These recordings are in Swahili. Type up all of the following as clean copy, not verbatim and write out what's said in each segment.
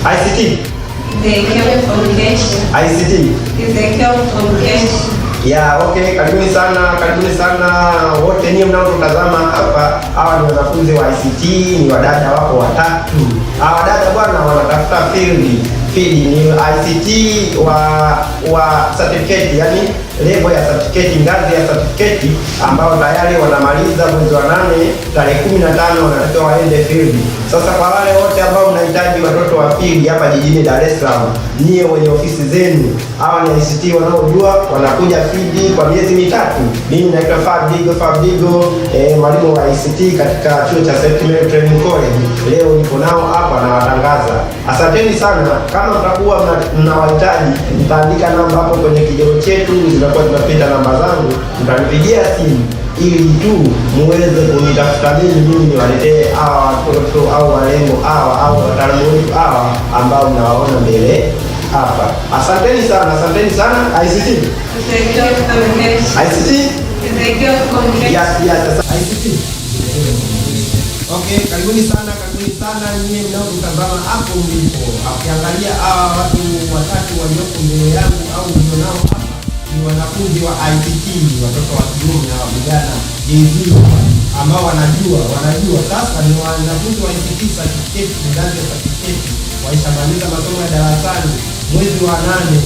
ICT. Ezekiel Communication. ICT. Ezekiel Communication. Ya, okay, karibuni sana wote nyinyi mnaotutazama hapa. Hawa ni wanafunzi wa ICT, ni wadada wako watatu. Hawa wadada bwana wanatafuta field ni ICT wa certificate, yani level ya certificate, ngazi ya certificate ambao tayari wanamaliza mwezi wa 8 tarehe 15 wanatakiwa waende field. Sasa kwa wale wote ambao mnahitaji watoto wa field hapa jijini Dar es Salaam, nyie wenye ofisi zenu, hawa ni ICT wanaojua, wanakuja field kwa miezi mitatu. Mimi naitwa Fabigo, mwalimu wa ICT katika chuo cha St. Mary Training College. Leo nipo nao hapa na watangaza. Asanteni sana. Kama mtakuwa mnawahitaji, mtaandika namba hapo kwenye kioo chetu, zinakuwa zinapita namba zangu, mtanipigia simu ili tu muweze kunitafuta mimi niwaletee hawa watoto au warembo hawa au wataalamu wetu hawa ambao mnawaona mbele hapa. Asanteni sana ICT. ICT. Yes, ICT. Okay, karibuni sana nyinyi mnaotazama hapo mlipo. Ukiangalia hawa watu watatu walioko mbele yangu au ndio nao hapa ni wanafunzi wa ICT, watoto wa kiume na vijana ambao wanajua. Sasa ni wanafunzi wa ICT certificate, ngazi ya certificate, waishamaliza masomo ya darasani mwezi wa 8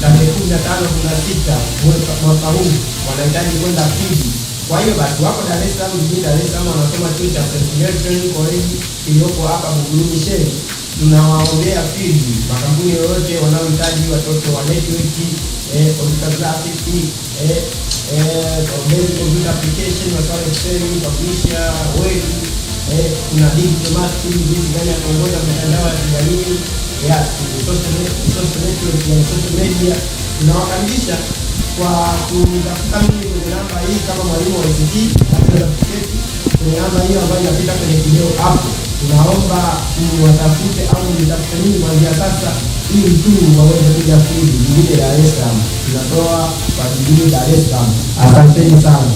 tarehe 15 mwaka huu, wanahitaji kwenda field. Kwa hiyo basi wako Dar es Salaam, jijini Dar es Salaam, wanasoma chuo cha St. Mary Training College iliyoko hapa Buguruni Sheri. Tunawaombea field makampuni yoyote wanaohitaji watoto wa network, computer graphics, computer application, masuala ya Excel, publisher, web, kuna digital marketing, jinsi gani ya kuongoza mitandao ya kijamii, social media. Tunawakaribisha kwa kutafuta mimi kwenye namba hii kama mwalimu wa ICT kwenye namba hiyo ambayo inapita kwenye video hapo. Tunaomba watafute au nitafute mimi kuanzia sasa ili tu waweze kuja field jijini Dar es Salaam. Tunatoa kwa jijini Dar es Salaam. Asanteni sana.